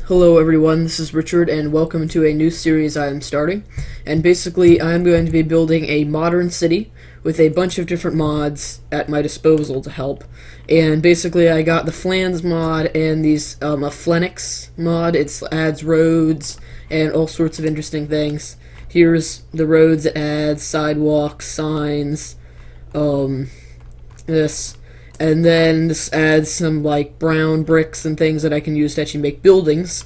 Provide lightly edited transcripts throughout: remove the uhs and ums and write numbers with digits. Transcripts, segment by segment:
Hello everyone, this is Richard and welcome to a new series I am starting. And basically I'm going to be building a modern city with a bunch of different mods at my disposal to help. And basically I got the Flans mod and these a Phoenix mod. It adds roads and all sorts of interesting things. Here's the roads it adds, sidewalks, signs, this. And then this adds some like brown bricks and things that I can use to actually make buildings.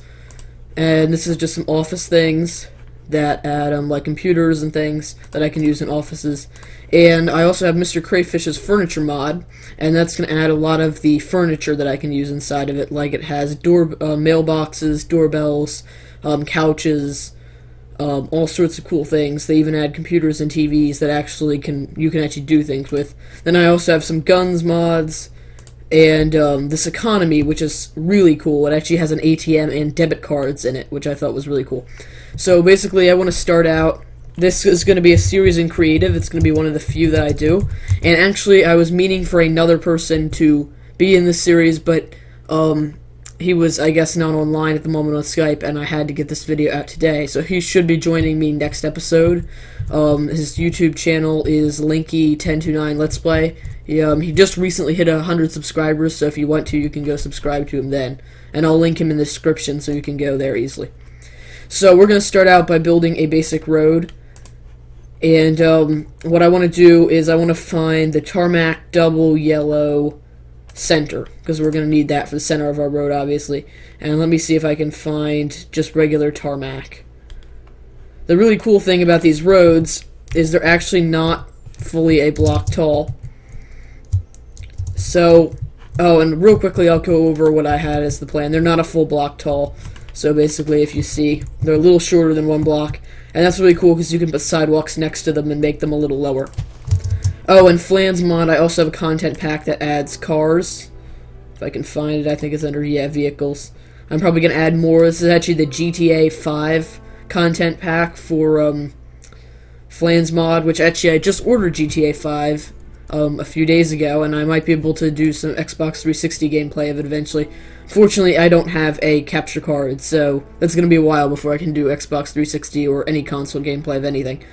And this is just some office things that add like computers and things that I can use in offices. And I also have Mr. Crayfish's furniture mod, and that's going to add a lot of the furniture that I can use inside of it. Like it has mailboxes, doorbells, couches, all sorts of cool things. They even add computers and TVs that you can actually do things with. Then I also have some guns mods and this economy, which is really cool. It actually has an ATM and debit cards in it, which I thought was really cool. So basically I want to start out. This is going to be a series in creative. It's going to be one of the few that I do. And actually I was meaning for another person to be in this series, but he was, I guess, not online at the moment on Skype, and I had to get this video out today. So he should be joining me next episode. His YouTube channel is Linky1029 Let's Play. He just recently hit 100 subscribers, so if you want to, you can go subscribe to him then. And I'll link him in the description so you can go there easily. So we're going to start out by building a basic road. And what I want to do is I want to find the tarmac double yellow center, because we're going to need that for the center of our road, obviously. And let me see if I can find just regular tarmac. The really cool thing about these roads is they're actually not fully a block tall. So, and real quickly I'll go over what I had as the plan. They're not a full block tall. So basically, if you see, they're a little shorter than one block. And that's really cool because you can put sidewalks next to them and make them a little lower. Oh, and Flans mod, I also have a content pack that adds cars. If I can find it, I think it's under, vehicles. I'm probably going to add more. This is actually the GTA 5 content pack for Flans mod, which actually I just ordered GTA 5 a few days ago, and I might be able to do some Xbox 360 gameplay of it eventually. Fortunately, I don't have a capture card, so that's going to be a while before I can do Xbox 360 or any console gameplay of anything.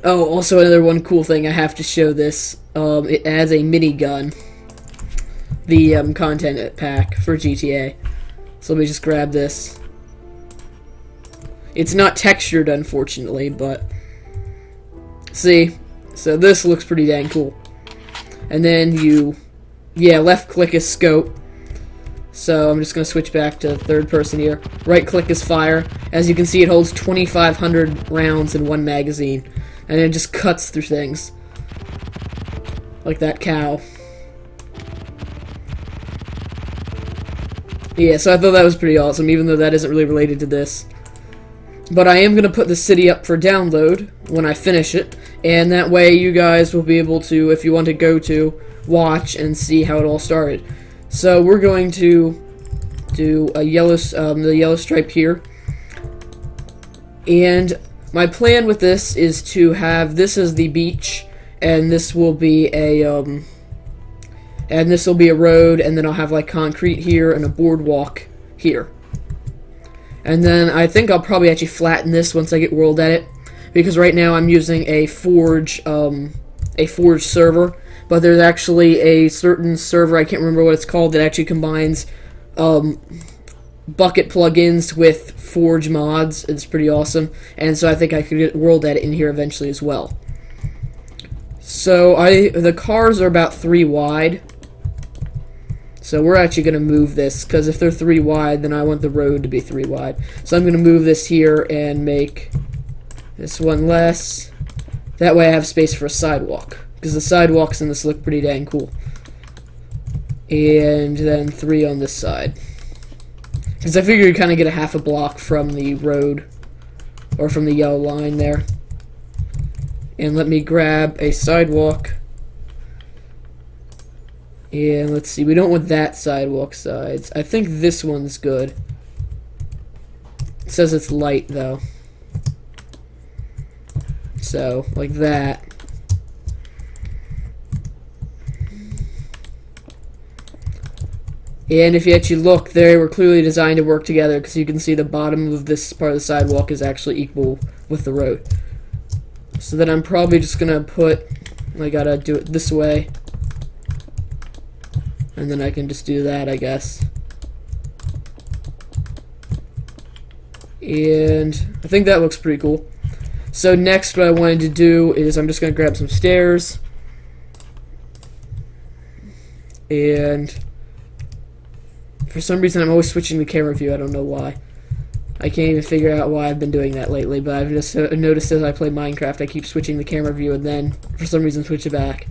Oh, also another one cool thing, I have to show this. It adds a minigun. The content pack for GTA. So let me just grab this. It's not textured, unfortunately, but see? So this looks pretty dang cool. And then left click is scope. So I'm just going to switch back to third person here. Right click is fire. As you can see, it holds 2,500 rounds in one magazine. And it just cuts through things. Like that cow. Yeah, so I thought that was pretty awesome, even though that isn't really related to this. But I am going to put the city up for download when I finish it. And that way you guys will be able to, if you want to go to, watch and see how it all started. So we're going to do the yellow stripe here. And my plan with this is to have this as the beach, and this will be a road, and then I'll have like concrete here and a boardwalk here. And then I think I'll probably actually flatten this once I get World Edit, because right now I'm using a Forge server, but there's actually a certain server, I can't remember what it's called, that actually combines bucket plugins with Forge mods. It's pretty awesome, and so I think I could get World Edit in here eventually as well. So the cars are about 3 wide, so we're actually going to move this, because if they're 3 wide, then I want the road to be 3 wide. So I'm going to move this here and make this one less. That way I have space for a sidewalk, because the sidewalks in this look pretty dang cool. And then 3 on this side. Because I figure you kind of get a half a block from the road, or from the yellow line there. And let me grab a sidewalk. And let's see, we don't want that sidewalk sides. I think this one's good. It says it's light, though. So, like that. And if you actually look, they were clearly designed to work together because you can see the bottom of this part of the sidewalk is actually equal with the road. So then I'm probably just going to put, I gotta do it this way. And then I can just do that, I guess. And I think that looks pretty cool. So next what I wanted to do is I'm just going to grab some stairs. And for some reason I'm always switching the camera view. I don't know why. I can't even figure out why I've been doing that lately, but I've just noticed as I play Minecraft I keep switching the camera view and then for some reason switch it back.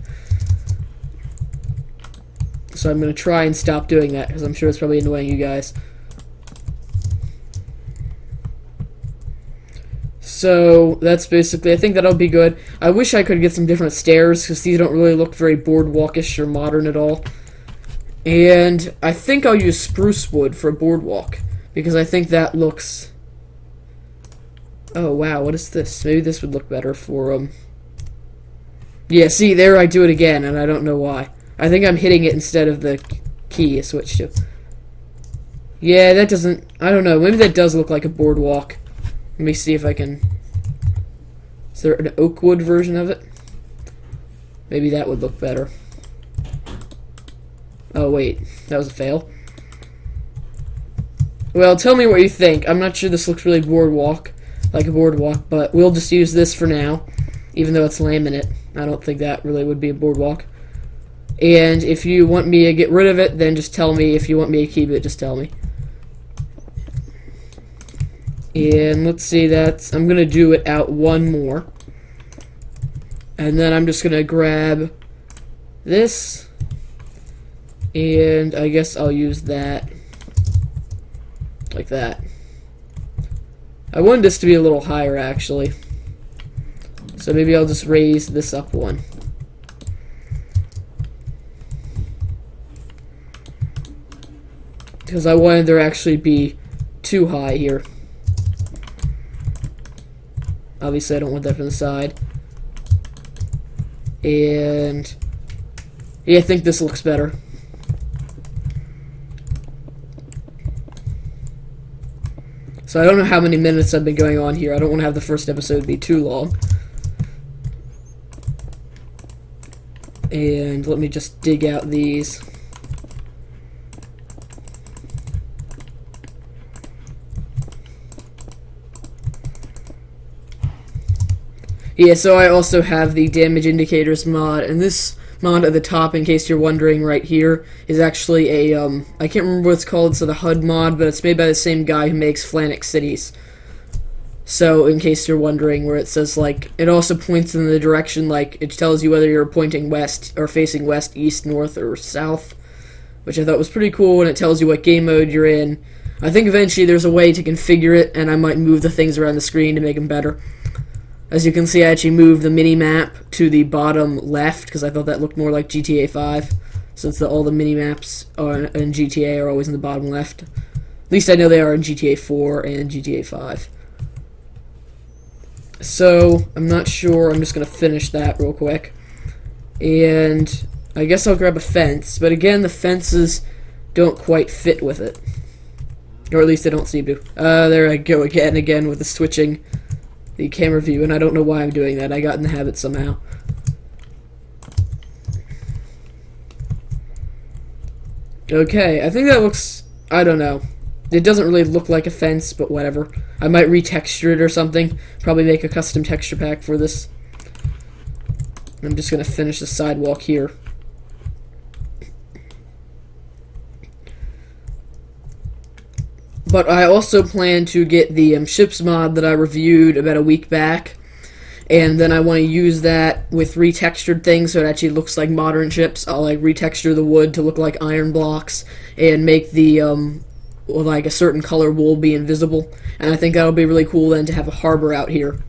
So I'm going to try and stop doing that because I'm sure it's probably annoying you guys. So that's basically, I think that'll be good. I wish I could get some different stairs because these don't really look very boardwalkish or modern at all. And I think I'll use spruce wood for a boardwalk because I think that looks... Oh wow, what is this? Maybe this would look better for Yeah, see, there I do it again and I don't know why. I think I'm hitting it instead of the key I switched to. Yeah, that doesn't... I don't know, maybe that does look like a boardwalk. Let me see if I can... Is there an oak wood version of it? Maybe that would look better. Oh wait, that was a fail. Well, tell me what you think. I'm not sure this looks really boardwalk, like a boardwalk, but we'll just use this for now, even though it's laminate. I don't think that really would be a boardwalk. And if you want me to get rid of it, then just tell me. If you want me to keep it, just tell me. And let's see, that's... I'm gonna do it out one more. And then I'm just gonna grab this. And I guess I'll use that. Like that. I wanted this to be a little higher, actually. So maybe I'll just raise this up one. Because I wanted there actually be too high here. Obviously, I don't want that from the side. And... yeah, I think this looks better. So I don't know how many minutes I've been going on here. I don't want to have the first episode be too long. And let me just dig out these. Yeah, so I also have the damage indicators mod, and this mod at the top, in case you're wondering right here, is actually a, I can't remember what it's called, so the HUD mod, but it's made by the same guy who makes Flanic Cities. So, in case you're wondering, where it says, like, it also points in the direction, like, it tells you whether you're pointing west, or facing west, east, north, or south, which I thought was pretty cool, and it tells you what game mode you're in. I think eventually there's a way to configure it, and I might move the things around the screen to make them better. As you can see, I actually moved the mini-map to the bottom left, because I thought that looked more like GTA 5, since all the mini-maps in GTA are always in the bottom left. At least I know they are in GTA 4 and GTA 5. So, I'm not sure, I'm just going to finish that real quick. And I guess I'll grab a fence, but again, the fences don't quite fit with it. Or at least they don't seem to. There I go again with the switching the camera view, and I don't know why I'm doing that. I got in the habit somehow. Okay, I think that looks... I don't know. It doesn't really look like a fence, but whatever. I might retexture it or something. Probably make a custom texture pack for this. I'm just going to finish the sidewalk here. But I also plan to get the ships mod that I reviewed about a week back. And then I want to use that with retextured things so it actually looks like modern ships. I'll like retexture the wood to look like iron blocks and make the like a certain color wool be invisible. And I think that'll be really cool then to have a harbor out here.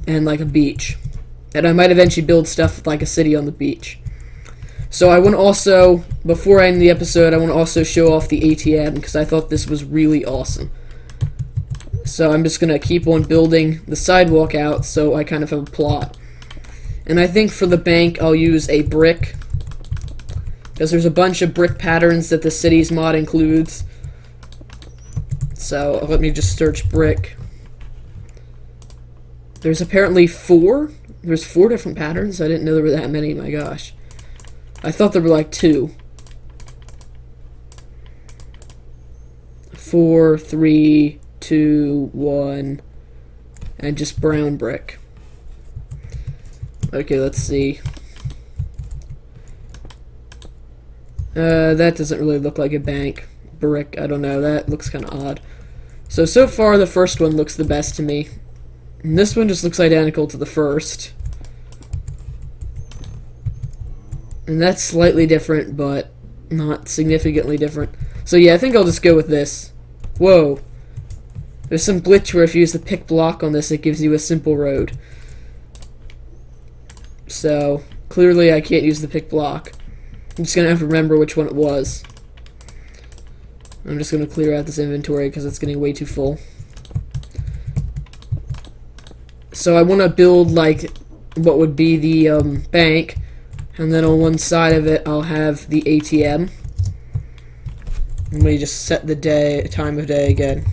And like a beach. And I might eventually build stuff like a city on the beach. So I want to also, before I end the episode, I want to also show off the ATM because I thought this was really awesome. So I'm just going to keep on building the sidewalk out so I kind of have a plot. And I think for the bank I'll use a brick. because there's a bunch of brick patterns that the cities mod includes. So let me just search brick. There's apparently there's 4 different patterns. I didn't know there were that many. My gosh, I thought there were like 2. 4, 3, 2, 1, and just brown brick. Okay, let's see. That doesn't really look like a bank. Brick, I don't know, that looks kind of odd. So far the first one looks the best to me. And this one just looks identical to the first. And that's slightly different, but not significantly different. So yeah, I think I'll just go with this. Whoa. There's some glitch where if you use the pick block on this, it gives you a simple road. So, clearly I can't use the pick block. I'm just going to have to remember which one it was. I'm just going to clear out this inventory because it's getting way too full. So I want to build, like, what would be the bank. And then on one side of it, I'll have the ATM. Let me just set the time of day again.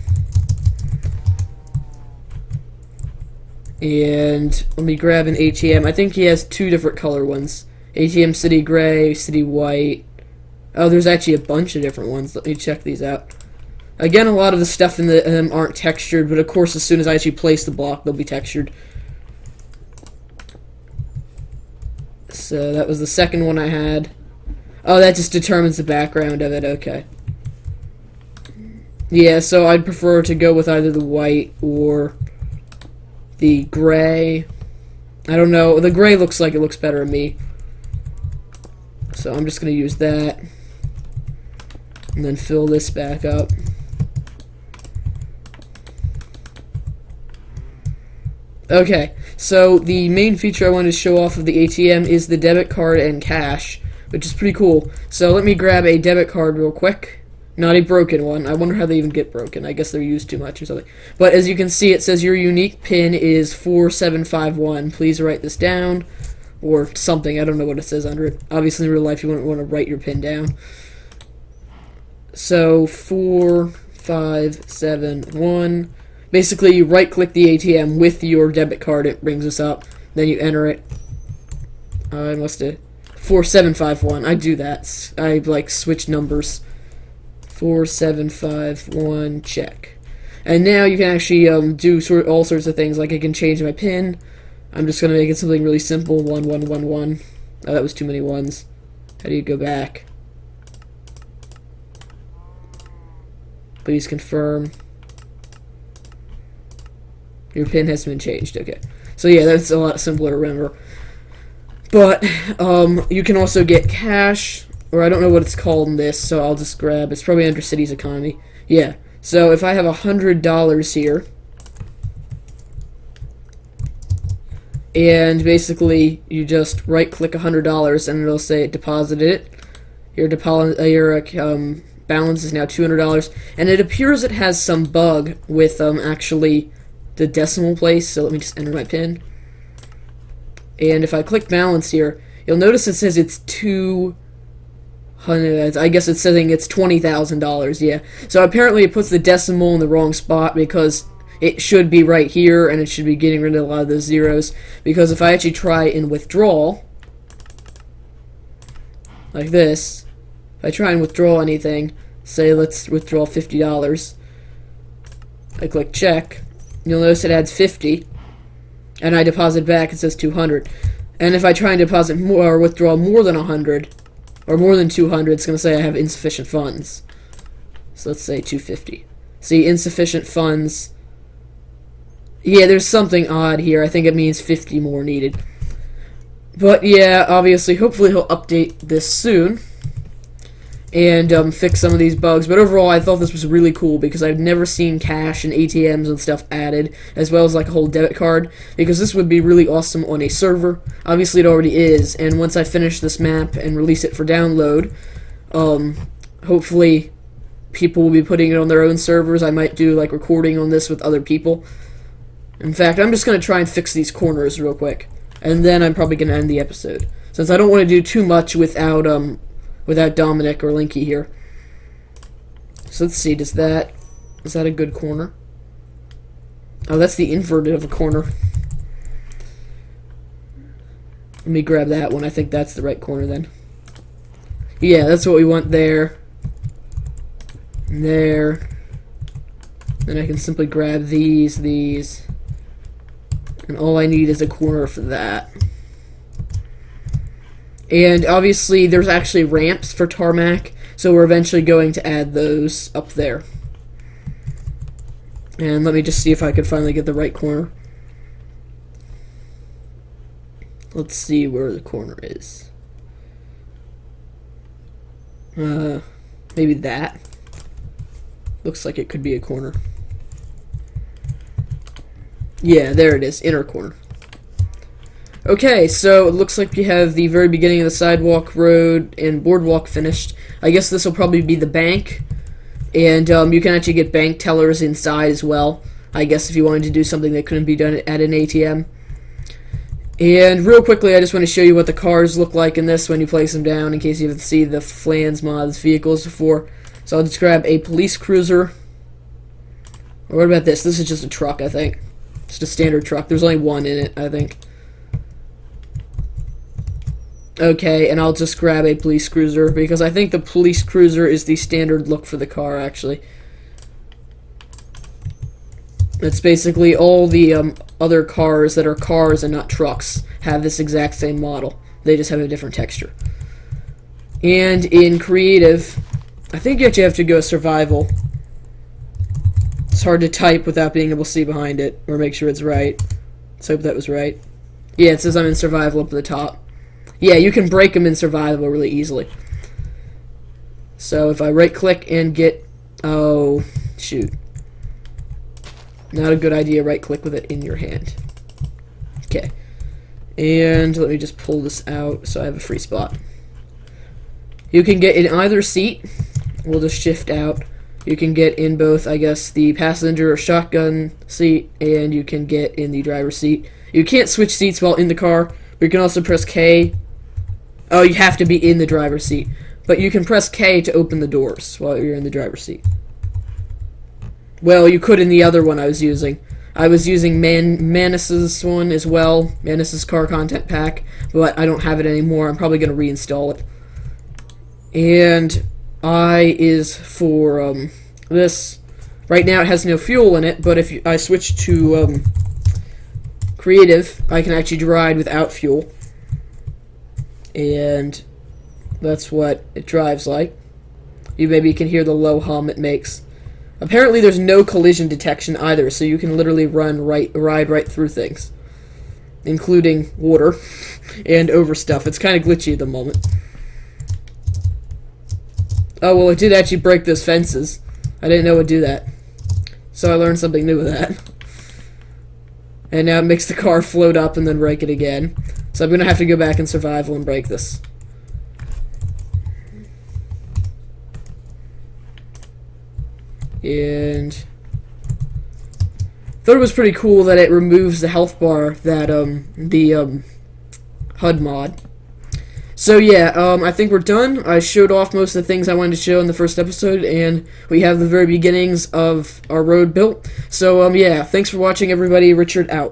And let me grab an ATM. I think he has 2 different color ones. ATM City Gray, City White. Oh, there's actually a bunch of different ones. Let me check these out. Again, a lot of the stuff in them aren't textured, but of course as soon as I actually place the block, they'll be textured. So that was the second one I had. Oh, that just determines the background of it, okay. Yeah, so I'd prefer to go with either the white or the gray. I don't know, the gray looks like it looks better to me. So I'm just going to use that. And then fill this back up. Okay, so the main feature I wanted to show off of the ATM is the debit card and cash, which is pretty cool. So let me grab a debit card real quick. Not a broken one. I wonder how they even get broken. I guess they're used too much or something. But as you can see, it says your unique PIN is 4751. Please write this down. Or something. I don't know what it says under it. Obviously, in real life, you wouldn't want to write your PIN down. So, 4571. Basically, you right-click the ATM with your debit card. It brings us up. Then you enter it. I must have... 4751. I do that. I, like, switch numbers. 4751, check. And now you can actually do all sorts of things, like I can change my PIN. I'm just going to make it something really simple, 1111. Oh, that was too many ones. How do you go back? Please confirm. Your PIN has been changed, okay. So yeah, that's a lot simpler to remember. But, you can also get cash, or I don't know what it's called in this, so I'll just grab, it's probably under Cities Economy. Yeah, so if I have $100 here, and basically you just right-click $100 and it'll say deposited it. Your balance is now $200, and it appears it has some bug with actually the decimal place, so let me just enter my PIN. And if I click balance here, you'll notice it says it's I guess it's saying it's $20,000, yeah. So apparently it puts the decimal in the wrong spot because it should be right here and it should be getting rid of a lot of those zeros. Because if I actually try and withdraw, like this, if I try and withdraw anything, say let's withdraw $50, I click check, you'll notice it adds 50, and I deposit back, it says 200. And if I try and deposit more or withdraw more than 100, or more than 200, it's going to say I have insufficient funds. So let's say 250. See, insufficient funds. Yeah, there's something odd here. I think it means 50 more needed. But yeah, obviously, hopefully he'll update this soon. And fix some of these bugs. But overall, I thought this was really cool because I've never seen cash and ATMs and stuff added, as well as like a whole debit card, because this would be really awesome on a server. Obviously, it already is, and once I finish this map and release it for download, hopefully people will be putting it on their own servers. I might do like recording on this with other people. In fact, I'm just going to try and fix these corners real quick, and then I'm probably going to end the episode, since I don't want to do too much without without Dominic or Linky here. So let's see, is that a good corner? Oh, that's the inverted of a corner. Let me grab that one. I think that's the right corner then. Yeah, that's what we want there. And there. Then I can simply grab these. And all I need is a corner for that. And obviously there's actually ramps for tarmac, so we're eventually going to add those up there. And let me just see if I can finally get the right corner. Let's see where the corner is. Maybe that. Looks like it could be a corner. Yeah, there it is, inner corner. Okay, so it looks like we have the very beginning of the sidewalk, road, and boardwalk finished. I guess this will probably be the bank. And you can actually get bank tellers inside as well. I guess if you wanted to do something that couldn't be done at an ATM. And real quickly, I just want to show you what the cars look like in this when you place them down, in case you haven't seen the Flans mods vehicles before. So I'll just grab a police cruiser. Or what about this? This is just a truck, I think. Just a standard truck. There's only one in it, I think. Okay, and I'll just grab a police cruiser, because I think the police cruiser is the standard look for the car, actually. It's basically all the other cars that are cars and not trucks have this exact same model. They just have a different texture. And in creative, I think you actually have to go survival. It's hard to type without being able to see behind it, or make sure it's right. Let's hope that was right. Yeah, it says I'm in survival up at the top. Yeah, you can break them in survival really easily. So if I right-click and get... Oh, shoot. Not a good idea, right-click with it in your hand. Okay. And let me just pull this out so I have a free spot. You can get in either seat. We'll just shift out. You can get in both, I guess, the passenger or shotgun seat, and you can get in the driver's seat. You can't switch seats while in the car, but you can also press K. Oh, you have to be in the driver's seat. But you can press K to open the doors while you're in the driver's seat. Well, you could in the other one I was using. I was using Manus's one as well, Manus's car content pack, but I don't have it anymore. I'm probably going to reinstall it. And I is for this. Right now it has no fuel in it, but if I switch to creative, I can actually ride without fuel. And that's what it drives like. You maybe can hear the low hum it makes. Apparently there's no collision detection either, so you can literally ride right through things, including water and over stuff. It's kind of glitchy at the moment. Oh, well, it did actually break those fences. I didn't know it would do that. So I learned something new with that. And now it makes the car float up and then break it again. So I'm going to have to go back in survival and break this. And thought it was pretty cool that it removes the health bar that the HUD mod. So yeah, I think we're done. I showed off most of the things I wanted to show in the first episode, and we have the very beginnings of our road built. So yeah, thanks for watching, everybody. Richard out.